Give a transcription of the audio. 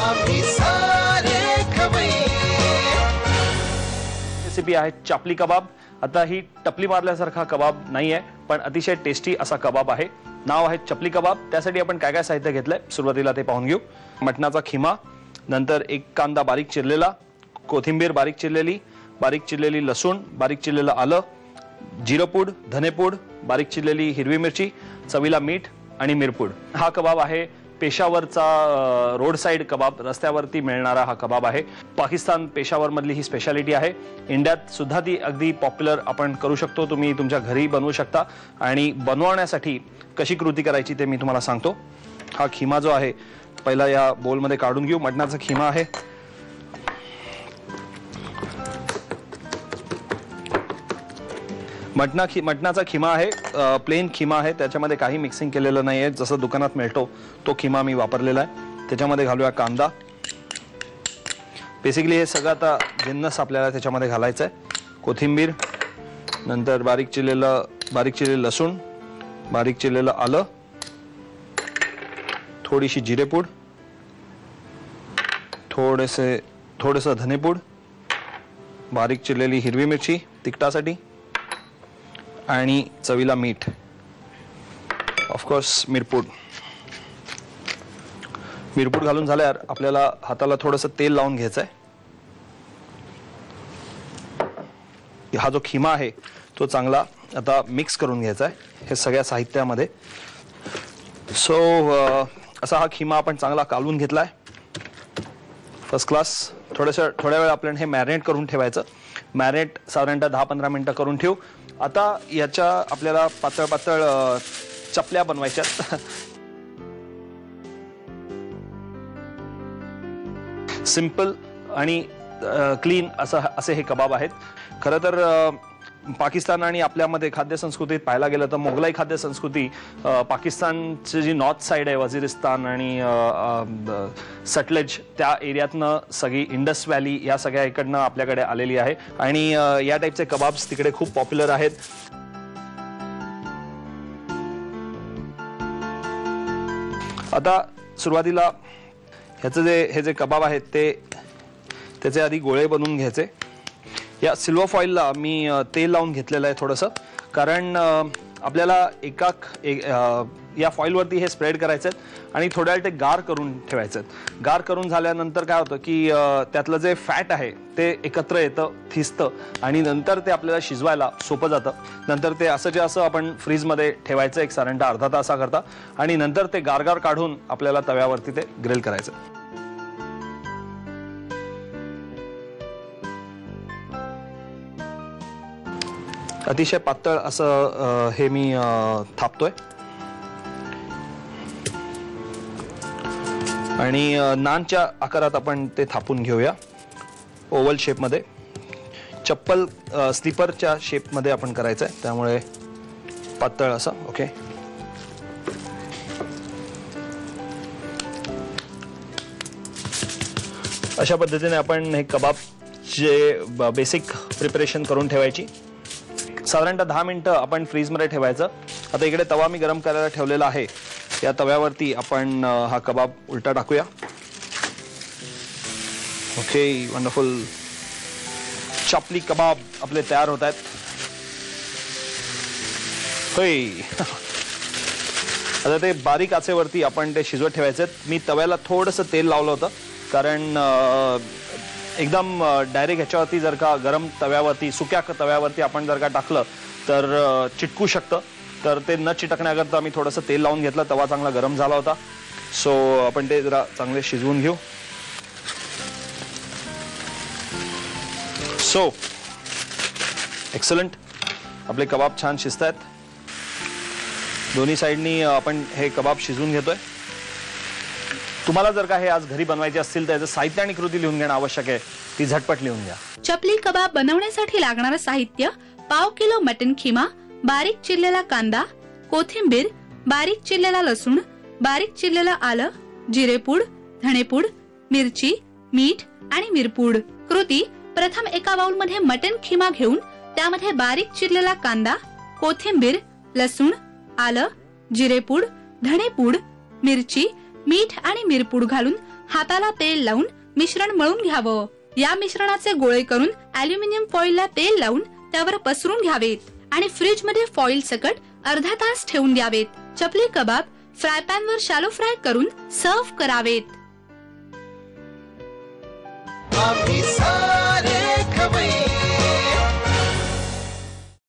आम्ही सारे खवय्ये। रेसिपी आहे चापली कबाब। आता ही टपली मारल्यासारखा कबाब नाहीये, पण अतिशय टेस्टी असा कबाब आहे। नाव आहे चपली कबाब। त्यासाठी आपण काय काय साहित्य घेतलंय सुरुवातीला ते पाहून घेऊ। मटणाचा खिमा, नंतर एक कांदा बारीक चिरलेला, कोथिंबीर बारीक चिरलेली लसूण, बारीक चिरलेलं आलं, जिरपूड, धनेपूड, बारीक चिरलेली हिरवी मिरची, चवीला मीठ आणि मिरपूड। हा कबाब आहे पेशावरचा रोड साइड कबाब, रस्त्यावरती मिळणारा हा कबाब आहे। पाकिस्तान पेशावर मधली ही स्पेशालिटी आहे। इंडियात सुद्धा ती अगदी पॉप्युलर आपण करू शकतो। तुम्ही तुमच्या घरी बनवू शकता आणि बनवण्यासाठी कशी कृती करायची ते मी तुम्हाला सांगतो। हा खिमा जो आहे पहिला या बोल मध्ये काढून घेऊ। मटणाचा खिमा आहे। मटणाचा खिमा आहे, प्लेन खिमा आहे, त्याच्यामध्ये काही मिक्सिंग केलेलं नाहीये, जसं दुकानात मिळतो तो खिमा मी वापरलेला आहे। त्याच्यामध्ये घालूया कांदा। बेसिकली हे सगळं आता जिन्नस आपल्याला त्याच्यामध्ये घालायचं आहे। कोथिंबीर, नंतर बारीक चिरलेलं लसूण, बारीक चिरलेलं आलं, थोडीशी जिरेपूड, थोडंसं धनेपूड, बारीक चिरलेली हिरवी मिरची तिखटासाठी आणि चवीला मीठ, ऑफकोर्स मिरपूड घालून झाल्यावर आपल्याला हाताला थोडंसं तेल लावून घ्यायचं आहे। हा जो खिमा आहे तो चांगला आता मिक्स करून घ्यायचा आहे हे सगळ्या साहित्यामध्ये। असा हा खिमा आपण चांगला कालवून घेतलाय फर्स्ट क्लास। थोड्या वेळ आपण हे मॅरिनेट करून ठेवायचं। मॅरिनेट साधारणतः 10-15 मिनिटं करून ठेवू। आता याच्या आपल्याला पातळ चपल्या बनवायच्या। सिंपल आणि क्लीन असे हे कबाब आहेत। खरं तर पाकिस्तान आणि आपल्यामध्ये खाद्य संस्कृतीत पाहायला गेलं तर मोगलाई खाद्य संस्कृती पाकिस्तानची जी नॉर्थ साइड आहे, वजिरिस्तान आणि सटलेज त्या एरियातनं सगळी इंडस व्हॅली या सगळ्या इकडनं आपल्याकडे आलेली आहे आणि या टाईपचे कबाब्स तिकडे खूप पॉप्युलर आहेत। आता सुरुवातीला हे जे कबाब आहेत त्याचे आधी गोळे बनवून घ्यायचे। या सिल्वर फॉइलला मी तेल लावून घेतलेलं आहे थोडंसं, कारण आपल्याला या फॉइलवरती हे स्प्रेड करायचं आणि थोड्या वेळ ते गार करून ठेवायचं। गार करून झाल्यानंतर काय होतं की त्यातलं जे फॅट आहे ते एकत्र येतं, थिजतं आणि नंतर ते आपल्याला शिजवायला सोपं जातं। नंतर ते असं आपण फ्रीजमध्ये ठेवायचं एक साधारणतः अर्धा तासाकरता आणि नंतर ते गार काढून आपल्याला तव्यावरती ते ग्रिल करायचं। अतिशय पातळ असं हे मी थापतोय आणि नानच्या आकारात आपण ते थापून घेऊया। ओव्हल शेप मध्ये, चप्पल स्लीपरच्या शेप मध्ये आपण करायचं आहे, त्यामुळे पातळ असं। ओके, अशा पद्धतीने आपण हे कबाबचे बेसिक प्रिपरेशन करून ठेवायची। साधारणतः 10 मिनिटं आपण फ्रीजमध्ये ठेवायचं। आता इकडे तवा मी गरम करायला ठेवलेला आहे। या तव्यावरती आपण हा कबाब उलटा टाकूया। ओके, वंडरफुल चापली कबाब आपले तयार होत आहेत। होय, आता ते बारीक आचेवरती आपण ते शिजवत ठेवायचे। मी तव्याला थोडंसं तेल लावलं होतं, कारण एकदम डायरेक्ट ह्याच्यावरती जर का गरम तव्यावरती, सुक्या तव्यावरती आपण जर का टाकलं तर चिटकू शकतं। तर ते न चिटकण्याकरता मी थोडंसं तेल लावून घेतलं। तवा चांगला गरम झाला होता, सो आपण ते जरा चांगले शिजवून घेऊ। सो एक्सलंट, आपले कबाब छान शिजतायत। दोन्ही साइडनी आपण हे कबाब शिजवून घेतोय। तुम्हाला जर का हे आज घरी बनवायचे असतील तर याचं साहित्य आणि कृती लिहून घेणं आवश्यक आहे, ती झटपट लिहून घ्या। चपली कबाब बनवण्यासाठी लागणारं साहित्य: पाव किलो मटन खिमा, बारीक चिरलेला कांदा, कोथिंबीर, बारीक चिरलेला लसूण, बारीक चिरलेला आलं, जिरेपूड, धणेपूड, मिरची, मीठ आणि मिरपूड। कृती: प्रथम एका बाउल मध्ये मटन खिमा घेऊन त्यामध्ये बारीक चिरलेला कांदा, कोथिंबीर, लसूण, आलं, जिरेपूड, धणेपूड, मिरची, मीठ आणि मिरपूड घालून हाताला तेल लावून मिश्रण मळून घ्यावं. या मिश्रणाचे गोळे करून अॅल्युमिनियम फॉइलला तेल लावून त्यावर पसरून घ्यावेत आणि फ्रीज मध्ये फॉइल सकट अर्धा तास ठेवून द्यावेत. चपली कबाब फ्राय पॅन वर शॅलो फ्राय करून सर्व्ह करावेत.